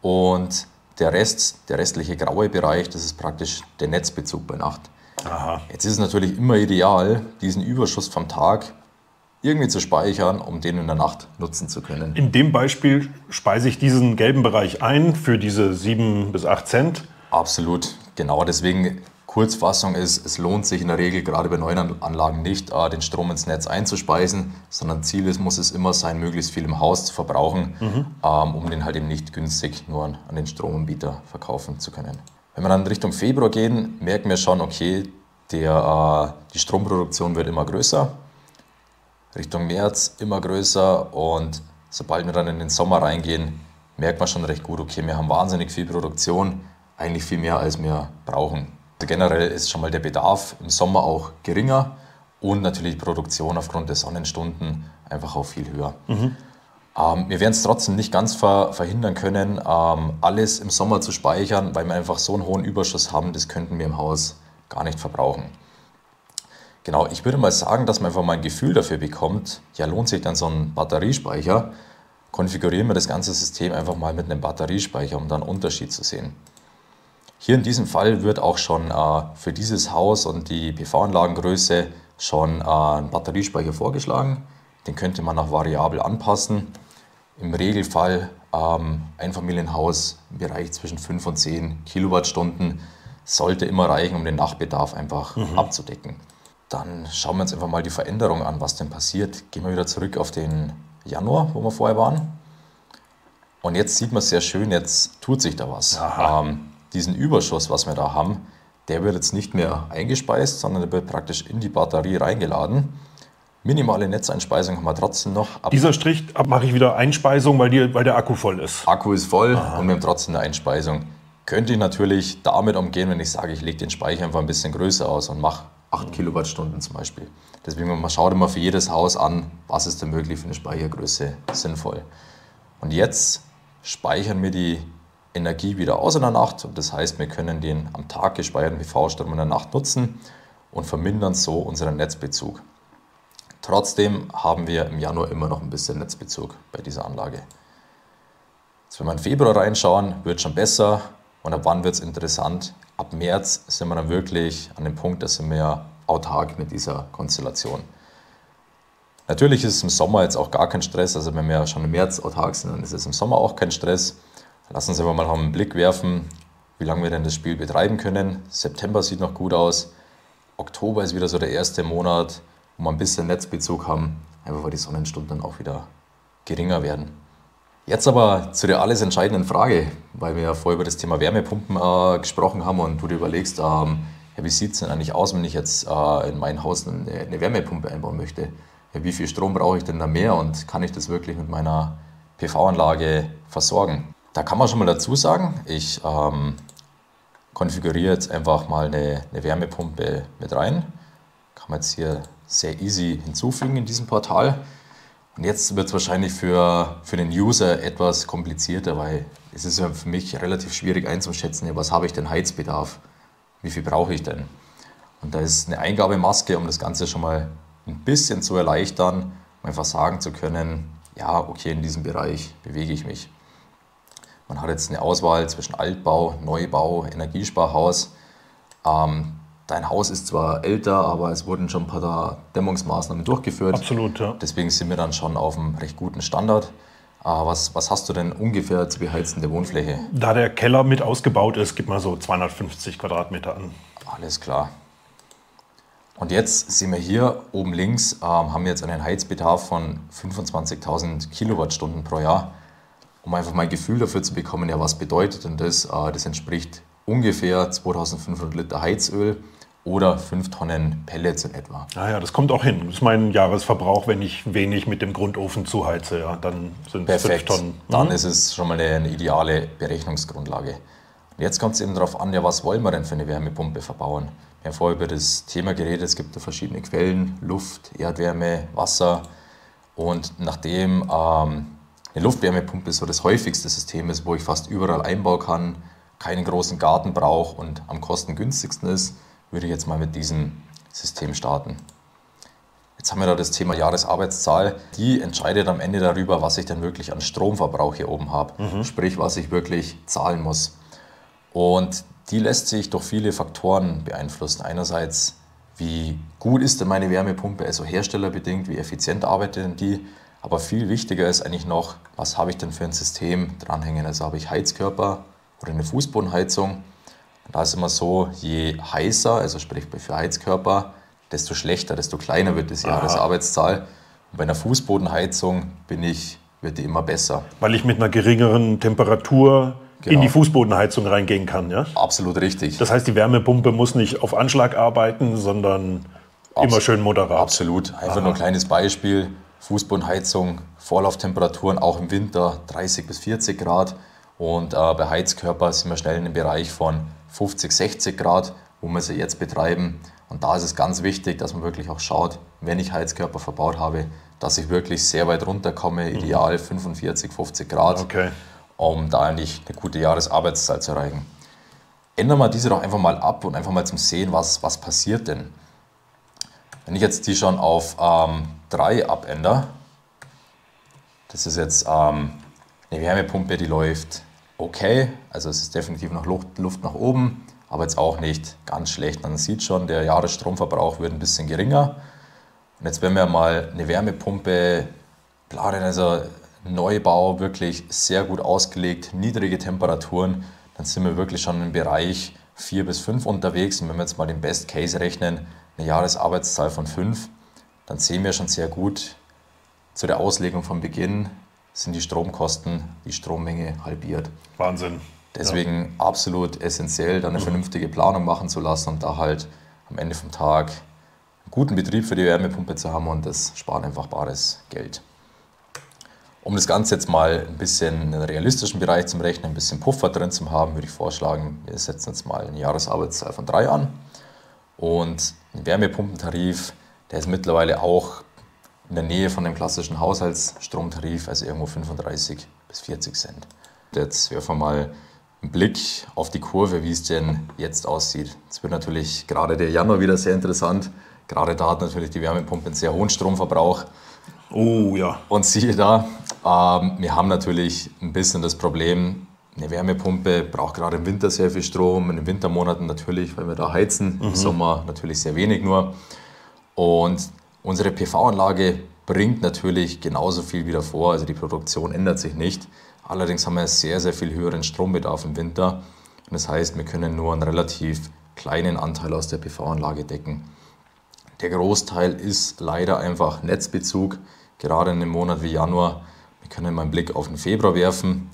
Und der restliche graue Bereich, das ist praktisch der Netzbezug bei Nacht. Aha. Jetzt ist es natürlich immer ideal, diesen Überschuss vom Tag irgendwie zu speichern, um den in der Nacht nutzen zu können. In dem Beispiel speise ich diesen gelben Bereich ein für diese 7 bis 8 Cent. Absolut, genau. Deswegen Kurzfassung ist, es lohnt sich in der Regel gerade bei neuen Anlagen nicht, den Strom ins Netz einzuspeisen, sondern Ziel muss es immer sein, möglichst viel im Haus zu verbrauchen, um den halt eben nicht günstig nur an den Stromanbieter verkaufen zu können. Wenn wir dann Richtung Februar gehen, merken wir schon, okay, die Stromproduktion wird immer größer. Richtung März immer größer und sobald wir dann in den Sommer reingehen, merkt man schon recht gut, okay, wir haben wahnsinnig viel Produktion, eigentlich viel mehr als wir brauchen. Also generell ist schon mal der Bedarf im Sommer auch geringer und natürlich die Produktion aufgrund der Sonnenstunden einfach auch viel höher. Wir werden es trotzdem nicht ganz verhindern können, alles im Sommer zu speichern, weil wir einfach so einen hohen Überschuss haben, das könnten wir im Haus gar nicht verbrauchen. Genau, ich würde mal sagen, dass man einfach mal ein Gefühl dafür bekommt, ja, lohnt sich dann so ein Batteriespeicher? Konfigurieren wir das ganze System einfach mal mit einem Batteriespeicher, um dann einen Unterschied zu sehen. Hier in diesem Fall wird auch schon für dieses Haus und die PV-Anlagengröße schon ein Batteriespeicher vorgeschlagen. Den könnte man auch variabel anpassen. Im Regelfall Einfamilienhaus im Bereich zwischen 5 und 10 Kilowattstunden sollte immer reichen, um den Nachtbedarf einfach abzudecken. Dann schauen wir uns einfach mal die Veränderung an, was denn passiert. Gehen wir wieder zurück auf den Januar, wo wir vorher waren. Und jetzt sieht man sehr schön, jetzt tut sich da was. Diesen Überschuss, was wir da haben, der wird jetzt nicht mehr eingespeist, sondern der wird praktisch in die Batterie reingeladen. Minimale Netzeinspeisung haben wir trotzdem noch. Dieser Strich mache ich wieder Einspeisung, weil der Akku voll ist. Akku ist voll und wir haben trotzdem eine Einspeisung. Könnte ich natürlich damit umgehen, wenn ich sage, ich lege den Speicher einfach ein bisschen größer aus und mache 8 Kilowattstunden zum Beispiel. Deswegen man schaut immer für jedes Haus an, was ist denn möglich für eine Speichergröße sinnvoll. Und jetzt speichern wir die Energie wieder aus in der Nacht. Und das heißt, wir können den am Tag gespeicherten PV-Strom in der Nacht nutzen und vermindern so unseren Netzbezug. Trotzdem haben wir im Januar immer noch ein bisschen Netzbezug bei dieser Anlage. Jetzt, wenn wir in Februar reinschauen, wird es schon besser. Und ab wann wird es interessant? Ab März sind wir dann wirklich an dem Punkt, dass sind wir autark mit dieser Konstellation. Natürlich ist es im Sommer jetzt auch gar kein Stress. Also wenn wir schon im März autark sind, dann ist es im Sommer auch kein Stress. Lass uns aber mal einen Blick werfen, wie lange wir denn das Spiel betreiben können. September sieht noch gut aus. Oktober ist wieder so der erste Monat, wo wir ein bisschen Netzbezug haben, einfach weil die Sonnenstunden dann auch wieder geringer werden. Jetzt aber zu der alles entscheidenden Frage, weil wir ja vorher über das Thema Wärmepumpen gesprochen haben und du dir überlegst, ja, wie sieht es denn eigentlich aus, wenn ich jetzt in mein Haus eine Wärmepumpe einbauen möchte? Ja, wie viel Strom brauche ich denn da mehr und kann ich das wirklich mit meiner PV-Anlage versorgen? Da kann man schon mal dazu sagen, ich konfiguriere jetzt einfach mal eine Wärmepumpe mit rein. Kann man jetzt hier sehr easy hinzufügen in diesem Portal. Und jetzt wird es wahrscheinlich für den User etwas komplizierter, weil es ist ja für mich relativ schwierig einzuschätzen, ja, was habe ich denn Heizbedarf, wie viel brauche ich denn? Und da ist eine Eingabemaske, um das Ganze schon mal ein bisschen zu erleichtern, um einfach sagen zu können, ja, okay, in diesem Bereich bewege ich mich. Man hat jetzt eine Auswahl zwischen Altbau, Neubau, Energiesparhaus. Dein Haus ist zwar älter, aber es wurden schon ein paar Dämmungsmaßnahmen durchgeführt. Absolut, ja. Deswegen sind wir dann schon auf einem recht guten Standard. Was hast du denn ungefähr zu beheizende Wohnfläche? Da der Keller mit ausgebaut ist, gibt man so 250 Quadratmeter an. Alles klar. Und jetzt sehen wir hier oben links, haben wir jetzt einen Heizbedarf von 25.000 Kilowattstunden pro Jahr. Um einfach mal ein Gefühl dafür zu bekommen, ja, was bedeutet denn das? Das entspricht ungefähr 2500 Liter Heizöl oder 5 Tonnen Pellets in etwa. Naja, das kommt auch hin. Das ist mein Jahresverbrauch, wenn ich wenig mit dem Grundofen zuheize. Ja, dann sind es 5 Tonnen. Dann ist es schon mal eine ideale Berechnungsgrundlage. Und jetzt kommt es eben darauf an, ja, was wollen wir denn für eine Wärmepumpe verbauen? Wir haben vorher über das Thema geredet, es gibt da verschiedene Quellen, Luft, Erdwärme, Wasser. Und nachdem eine Luftwärmepumpe so das häufigste System ist, wo ich fast überall einbauen kann, keinen großen Garten brauche und am kostengünstigsten ist, würde ich jetzt mal mit diesem System starten. Jetzt haben wir da das Thema Jahresarbeitszahl. Die entscheidet am Ende darüber, was ich dann wirklich an Stromverbrauch hier oben habe. Sprich, was ich wirklich zahlen muss. Und die lässt sich durch viele Faktoren beeinflussen. Einerseits, wie gut ist denn meine Wärmepumpe, also herstellerbedingt, wie effizient arbeitet denn die? Aber viel wichtiger ist eigentlich noch, was habe ich denn für ein System dranhängen? Also habe ich Heizkörper oder eine Fußbodenheizung. Und da ist immer so, je heißer, also sprich für Heizkörper, desto schlechter, desto kleiner wird das Jahresarbeitszahl. Und bei einer Fußbodenheizung wird die immer besser. Weil ich mit einer geringeren Temperatur in die Fußbodenheizung reingehen kann, ja? Absolut richtig. Das heißt, die Wärmepumpe muss nicht auf Anschlag arbeiten, sondern immer schön moderat. Absolut. Einfach nur ein kleines Beispiel. Fußbodenheizung, Vorlauftemperaturen auch im Winter 30 bis 40 Grad. Und bei Heizkörper sind wir schnell in dem Bereich von 50, 60 Grad, wo wir sie jetzt betreiben. Und da ist es ganz wichtig, dass man wirklich auch schaut, wenn ich Heizkörper verbaut habe, dass ich wirklich sehr weit runterkomme, ideal 45, 50 Grad, um da eigentlich eine gute Jahresarbeitszeit zu erreichen. Ändern wir diese doch einfach mal ab und einfach mal zum Sehen, was passiert denn. Wenn ich jetzt die schon auf 3 abändere, das ist jetzt eine Wärmepumpe, die läuft okay, also es ist definitiv noch Luft nach oben, aber jetzt auch nicht ganz schlecht. Man sieht schon, der Jahresstromverbrauch wird ein bisschen geringer. Und jetzt, wenn wir mal eine Wärmepumpe planen, also Neubau, wirklich sehr gut ausgelegt, niedrige Temperaturen, dann sind wir wirklich schon im Bereich 4 bis 5 unterwegs. Und wenn wir jetzt mal den Best Case rechnen, eine Jahresarbeitszahl von 5, dann sehen wir schon sehr gut, zu der Auslegung von Beginn sind die Stromkosten, die Strommenge halbiert. Wahnsinn. Deswegen absolut essentiell, da eine vernünftige Planung machen zu lassen und da halt am Ende vom Tag einen guten Betrieb für die Wärmepumpe zu haben, und das spart einfach bares Geld. Um das Ganze jetzt mal ein bisschen in den realistischen Bereich zum Rechnen, ein bisschen Puffer drin zu haben, würde ich vorschlagen, wir setzen jetzt mal eine Jahresarbeitszahl von 3 an. Und ein Wärmepumpentarif, der ist mittlerweile auch in der Nähe von dem klassischen Haushaltsstromtarif, also irgendwo 35 bis 40 Cent. Jetzt werfen wir mal einen Blick auf die Kurve, wie es denn jetzt aussieht. Jetzt wird natürlich gerade der Januar wieder sehr interessant. Gerade da hat natürlich die Wärmepumpe einen sehr hohen Stromverbrauch. Oh ja. Und siehe da, wir haben natürlich ein bisschen das Problem, eine Wärmepumpe braucht gerade im Winter sehr viel Strom, in den Wintermonaten natürlich, weil wir da heizen, im Sommer natürlich sehr wenig nur. Und unsere PV-Anlage bringt natürlich genauso viel wie davor, also die Produktion ändert sich nicht. Allerdings haben wir sehr, sehr viel höheren Strombedarf im Winter. Und das heißt, wir können nur einen relativ kleinen Anteil aus der PV-Anlage decken. Der Großteil ist leider einfach Netzbezug, gerade in einem Monat wie Januar. Wir können mal einen Blick auf den Februar werfen.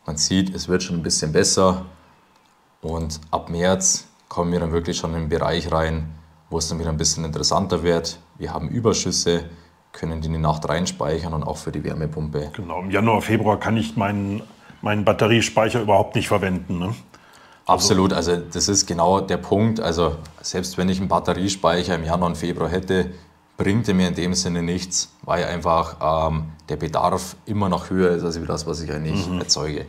Man sieht, es wird schon ein bisschen besser. Und ab März kommen wir dann wirklich schon in den Bereich rein, wo es dann wieder ein bisschen interessanter wird. Wir haben Überschüsse, können die in die Nacht reinspeichern und auch für die Wärmepumpe. Genau, im Januar, Februar kann ich meinen Batteriespeicher überhaupt nicht verwenden. Ne? Absolut, also das ist genau der Punkt. Also selbst wenn ich einen Batteriespeicher im Januar und Februar hätte, bringt er mir in dem Sinne nichts, weil einfach der Bedarf immer noch höher ist als das, was ich eigentlich erzeuge.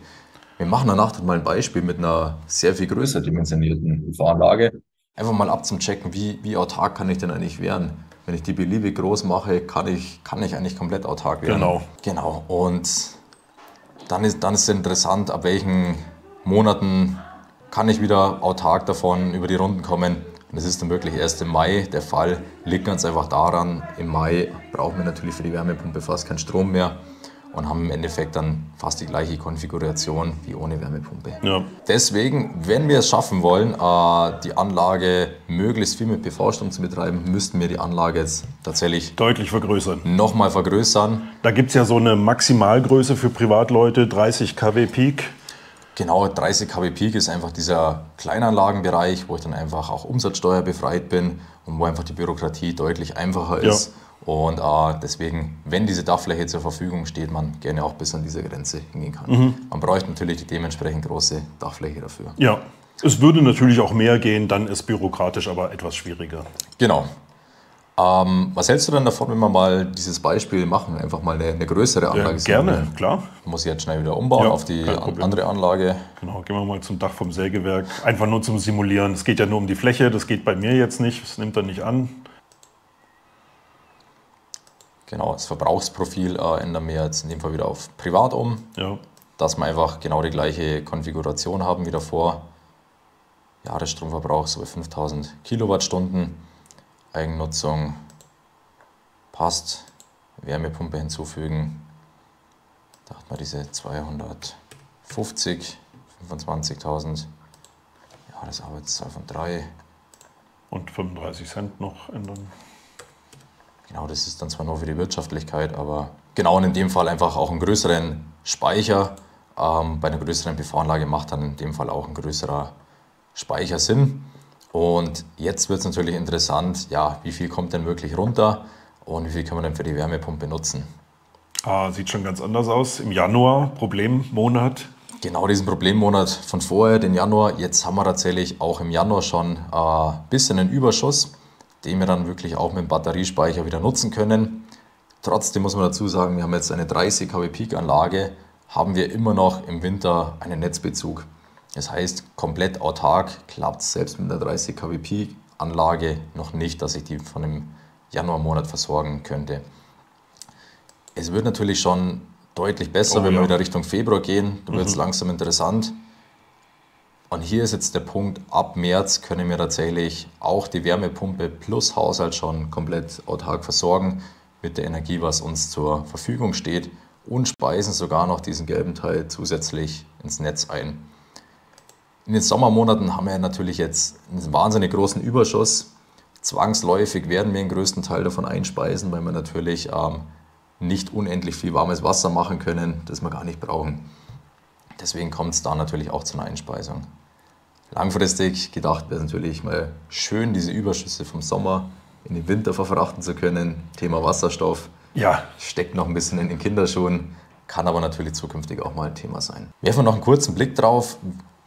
Wir machen danach mal ein Beispiel mit einer sehr viel größer dimensionierten PV-Anlage. Einfach mal abzuchecken, wie autark kann ich denn eigentlich werden. Wenn ich die beliebig groß mache, kann ich eigentlich komplett autark werden. Genau. Und dann ist es interessant, ab welchen Monaten kann ich wieder autark davon über die Runden kommen. Und das ist dann wirklich erst im Mai der Fall. Liegt ganz einfach daran, im Mai brauchen wir natürlich für die Wärmepumpe fast keinen Strom mehr und haben im Endeffekt dann fast die gleiche Konfiguration wie ohne Wärmepumpe. Ja. Deswegen, wenn wir es schaffen wollen, die Anlage möglichst viel mit PV-Strom zu betreiben, müssten wir die Anlage jetzt tatsächlich deutlich vergrößern. Nochmal vergrößern. Da gibt es ja so eine Maximalgröße für Privatleute, 30 kW Peak. Genau, 30 kW Peak ist einfach dieser Kleinanlagenbereich, wo ich dann einfach auch umsatzsteuerbefreit bin und wo einfach die Bürokratie deutlich einfacher ist. Ja. Und deswegen, wenn diese Dachfläche zur Verfügung steht, man gerne auch bis an diese Grenze hingehen kann. Man bräuchte natürlich die dementsprechend große Dachfläche dafür. Ja, es würde natürlich auch mehr gehen, dann ist bürokratisch aber etwas schwieriger. Genau. Was hältst du denn davon, wenn wir mal dieses Beispiel machen, einfach mal eine größere Anlage? Ja, gerne, klar. Muss ich jetzt schnell wieder umbauen auf die andere Anlage. Genau, gehen wir mal zum Dach vom Sägewerk. Einfach nur zum Simulieren. Es geht ja nur um die Fläche, das geht bei mir jetzt nicht, das nimmt er nicht an. Genau, das Verbrauchsprofil ändern wir jetzt in dem Fall wieder auf Privat um, dass wir einfach genau die gleiche Konfiguration haben wie davor. Jahresstromverbrauch so bei 5000 Kilowattstunden. Eigennutzung passt, Wärmepumpe hinzufügen, da hat man diese 250, 25.000, Jahresarbeitszahl von 3. Und 35 Cent noch ändern. Genau, das ist dann zwar nur für die Wirtschaftlichkeit, aber genau in dem Fall einfach auch einen größeren Speicher. Bei einer größeren PV-Anlage macht dann in dem Fall auch ein größerer Speicher Sinn. Und jetzt wird es natürlich interessant, ja, wie viel kommt denn wirklich runter und wie viel können wir denn für die Wärmepumpe nutzen. Sieht schon ganz anders aus. Im Januar, Problemmonat. Genau diesen Problemmonat von vorher, den Januar. Jetzt haben wir tatsächlich auch im Januar schon ein bisschen einen Überschuss. den wir dann wirklich auch mit dem Batteriespeicher wieder nutzen können. Trotzdem muss man dazu sagen, wir haben jetzt eine 30 kW Peak Anlage, haben wir immer noch im Winter einen Netzbezug. Das heißt, komplett autark klappt es selbst mit der 30 kW Peak Anlage noch nicht, dass ich die von dem Januarmonat versorgen könnte. Es wird natürlich schon deutlich besser, wenn wir wieder Richtung Februar gehen, da wird es langsam interessant. Und hier ist jetzt der Punkt, ab März können wir tatsächlich auch die Wärmepumpe plus Haushalt schon komplett autark versorgen mit der Energie, was uns zur Verfügung steht, und speisen sogar noch diesen gelben Teil zusätzlich ins Netz ein. In den Sommermonaten haben wir natürlich jetzt einen wahnsinnig großen Überschuss. Zwangsläufig werden wir den größten Teil davon einspeisen, weil wir natürlich nicht unendlich viel warmes Wasser machen können, das wir gar nicht brauchen. Deswegen kommt es da natürlich auch zu einer Einspeisung. Langfristig gedacht wäre es natürlich mal schön, diese Überschüsse vom Sommer in den Winter verfrachten zu können. Thema Wasserstoff steckt noch ein bisschen in den Kinderschuhen, kann aber natürlich zukünftig auch mal ein Thema sein. Werfen wir noch einen kurzen Blick drauf.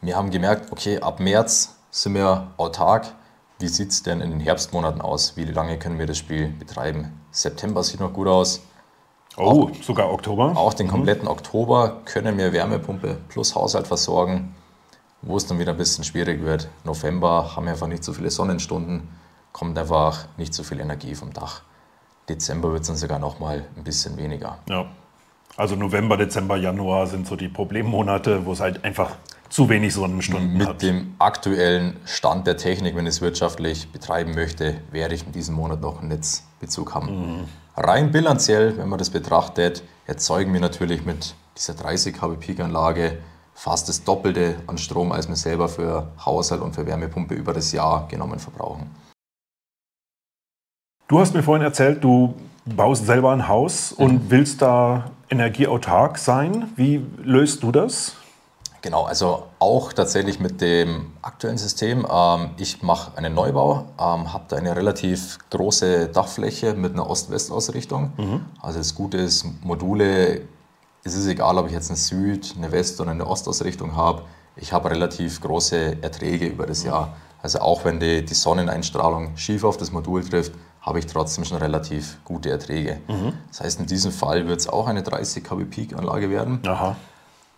Wir haben gemerkt, okay, ab März sind wir autark. Wie sieht es denn in den Herbstmonaten aus? Wie lange können wir das Spiel betreiben? September sieht noch gut aus. Oh, sogar Oktober? Auch den kompletten Oktober können wir Wärmepumpe plus Haushalt versorgen. Wo es dann wieder ein bisschen schwierig wird. November haben wir einfach nicht so viele Sonnenstunden, kommt einfach nicht so viel Energie vom Dach. Dezember wird es dann sogar noch mal ein bisschen weniger. Ja, also November, Dezember, Januar sind so die Problemmonate, wo es halt einfach zu wenig Sonnenstunden hat. Mit dem aktuellen Stand der Technik, wenn ich es wirtschaftlich betreiben möchte, werde ich in diesem Monat noch einen Netzbezug haben. Rein bilanziell, wenn man das betrachtet, erzeugen wir natürlich mit dieser 30 kW Peak Anlage fast das Doppelte an Strom, als wir selber für Haushalt und für Wärmepumpe über das Jahr genommen verbrauchen. Du hast mir vorhin erzählt, du baust selber ein Haus und willst da energieautark sein. Wie löst du das? Genau, also auch tatsächlich mit dem aktuellen System. Ich mache einen Neubau, habe da eine relativ große Dachfläche mit einer Ost-West-Ausrichtung. Also das Gute ist, Module, es ist egal, ob ich jetzt eine Süd-, eine West- oder eine Ostausrichtung habe. Ich habe relativ große Erträge über das Jahr. Also auch wenn die Sonneneinstrahlung schief auf das Modul trifft, habe ich trotzdem schon relativ gute Erträge. Das heißt, in diesem Fall wird es auch eine 30 kW Peak Anlage werden.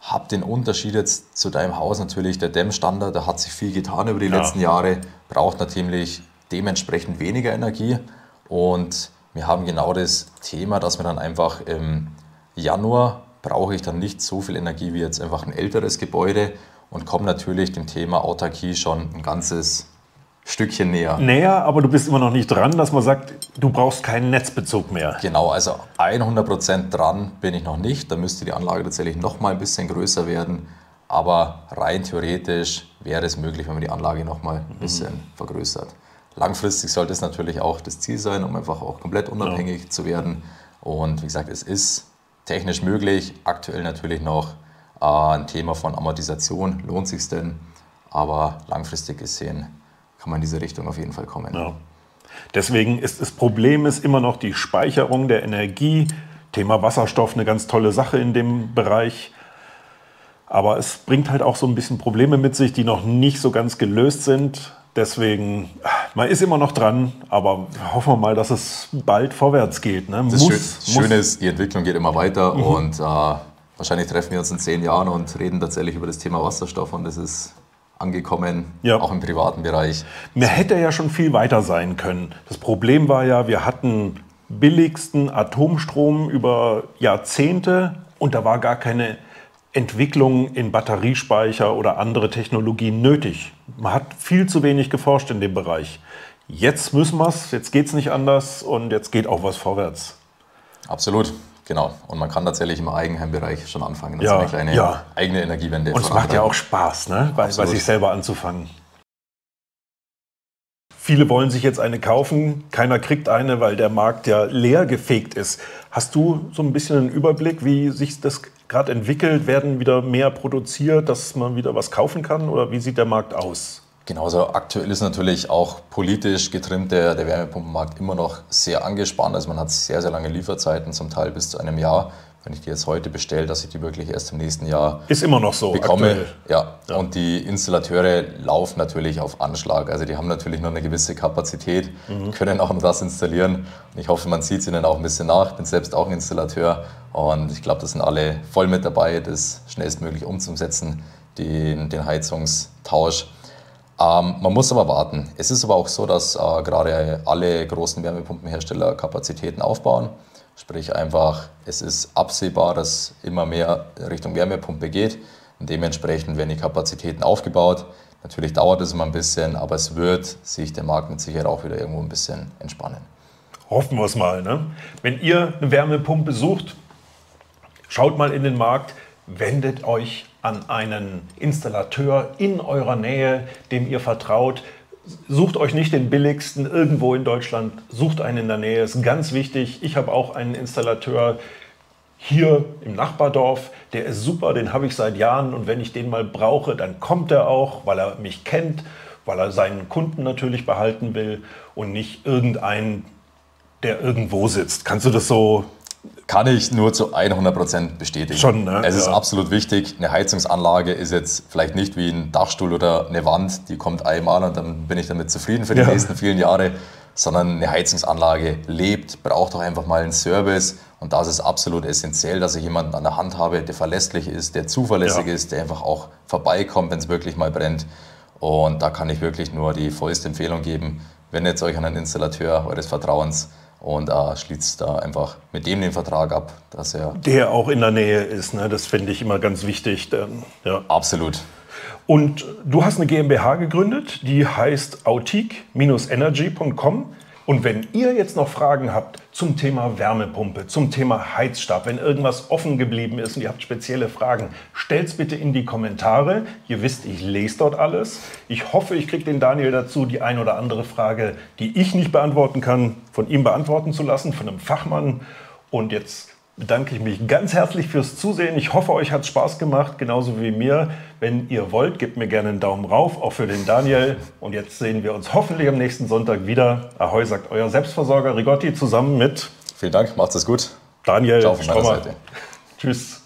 Habe den Unterschied jetzt zu deinem Haus natürlich, der Dämmstandard, da hat sich viel getan über die letzten Jahre, braucht natürlich dementsprechend weniger Energie. Und wir haben genau das Thema, dass wir dann einfach im Januar brauche ich dann nicht so viel Energie wie jetzt einfach ein älteres Gebäude und komme natürlich dem Thema Autarkie schon ein ganzes Stückchen näher. Näher, aber du bist immer noch nicht dran, dass man sagt, du brauchst keinen Netzbezug mehr. Genau, also 100% dran bin ich noch nicht. Da müsste die Anlage tatsächlich noch mal ein bisschen größer werden. Aber rein theoretisch wäre es möglich, wenn man die Anlage noch mal ein bisschen vergrößert. Langfristig sollte es natürlich auch das Ziel sein, um einfach auch komplett unabhängig zu werden. Und wie gesagt, es ist technisch möglich, aktuell natürlich noch ein Thema von Amortisation, lohnt sich denn, aber langfristig gesehen kann man in diese Richtung auf jeden Fall kommen. Ja. Deswegen ist das Problem ist immer noch die Speicherung der Energie. Thema Wasserstoff, eine ganz tolle Sache in dem Bereich. Aber es bringt halt auch so ein bisschen Probleme mit sich, die noch nicht so ganz gelöst sind. Deswegen, man ist immer noch dran, aber hoffen wir mal, dass es bald vorwärts geht. Ne? Das Schöne ist, die Entwicklung geht immer weiter und wahrscheinlich treffen wir uns in 10 Jahren und reden tatsächlich über das Thema Wasserstoff und das ist angekommen, auch im privaten Bereich. Mir hätte ja schon viel weiter sein können. Das Problem war ja, wir hatten billigsten Atomstrom über Jahrzehnte und da war gar keine Entwicklung in Batteriespeicher oder andere Technologien nötig. Man hat viel zu wenig geforscht in dem Bereich. Jetzt müssen wir es, jetzt geht es nicht anders und jetzt geht auch was vorwärts. Absolut, genau. Und man kann tatsächlich im Eigenheimbereich schon anfangen, also eine kleine eigene Energiewende. Und es macht ja auch Spaß, ne? bei sich selber anzufangen. Viele wollen sich jetzt eine kaufen, keiner kriegt eine, weil der Markt ja leer gefegt ist. Hast du so ein bisschen einen Überblick, wie sich das gerade entwickelt? Werden wieder mehr produziert, dass man wieder was kaufen kann? Oder wie sieht der Markt aus? Genau, also aktuell ist natürlich auch politisch getrimmt der Wärmepumpenmarkt immer noch sehr angespannt. Also man hat sehr, sehr lange Lieferzeiten, zum Teil bis zu einem Jahr. wenn ich die jetzt heute bestelle, dass ich die wirklich erst im nächsten Jahr ist immer noch so bekomme. Aktuell. Ja. Und die Installateure laufen natürlich auf Anschlag. Also die haben natürlich nur eine gewisse Kapazität, können auch nur das installieren. Und ich hoffe, man sieht es ihnen auch ein bisschen nach. Ich bin selbst auch ein Installateur und ich glaube, das sind alle voll mit dabei, das schnellstmöglich umzusetzen, den Heizungstausch. Man muss aber warten. Es ist aber auch so, dass gerade alle großen Wärmepumpenhersteller Kapazitäten aufbauen. Sprich einfach, es ist absehbar, dass immer mehr Richtung Wärmepumpe geht. Und dementsprechend werden die Kapazitäten aufgebaut. Natürlich dauert es immer ein bisschen, aber es wird sich der Markt mit Sicherheit auch wieder irgendwo ein bisschen entspannen. Hoffen wir es mal. Ne? Wenn ihr eine Wärmepumpe sucht, schaut mal in den Markt, wendet euch an einen Installateur in eurer Nähe, dem ihr vertraut. Sucht euch nicht den billigsten irgendwo in Deutschland, sucht einen in der Nähe, ist ganz wichtig. Ich habe auch einen Installateur hier im Nachbardorf, der ist super, den habe ich seit Jahren und wenn ich den mal brauche, dann kommt er auch, weil er mich kennt, weil er seinen Kunden natürlich behalten will und nicht irgendeinen, der irgendwo sitzt. Kannst du das so... Kann ich nur zu 100% bestätigen. Schon, ne? Es ist absolut wichtig. Eine Heizungsanlage ist jetzt vielleicht nicht wie ein Dachstuhl oder eine Wand, die kommt einmal und dann bin ich damit zufrieden für die nächsten vielen Jahre, sondern eine Heizungsanlage lebt, braucht auch einfach mal einen Service und das ist absolut essentiell, dass ich jemanden an der Hand habe, der verlässlich ist, der zuverlässig ist, der einfach auch vorbeikommt, wenn es wirklich mal brennt. Und da kann ich wirklich nur die vollste Empfehlung geben, wendet euch an einen Installateur eures Vertrauens und schließt da einfach mit dem den Vertrag ab, dass er... Der auch in der Nähe ist, ne? Das finde ich immer ganz wichtig. Ja. Absolut. Und du hast eine GmbH gegründet, die heißt autique-energy.com. Und wenn ihr jetzt noch Fragen habt zum Thema Wärmepumpe, zum Thema Heizstab, wenn irgendwas offen geblieben ist und ihr habt spezielle Fragen, stellt's bitte in die Kommentare. Ihr wisst, ich lese dort alles. Ich hoffe, ich kriege den Daniel dazu, die ein oder andere Frage, die ich nicht beantworten kann, von ihm beantworten zu lassen, von einem Fachmann. Und jetzt bedanke ich mich ganz herzlich fürs Zusehen. Ich hoffe, euch hat es Spaß gemacht, genauso wie mir. Wenn ihr wollt, gebt mir gerne einen Daumen rauf, auch für den Daniel. Und jetzt sehen wir uns hoffentlich am nächsten Sonntag wieder. Ahoi, sagt euer Selbstversorger Rigotti zusammen mit... Vielen Dank, macht's es gut. Daniel, Ciao von meiner Seite. Tschüss.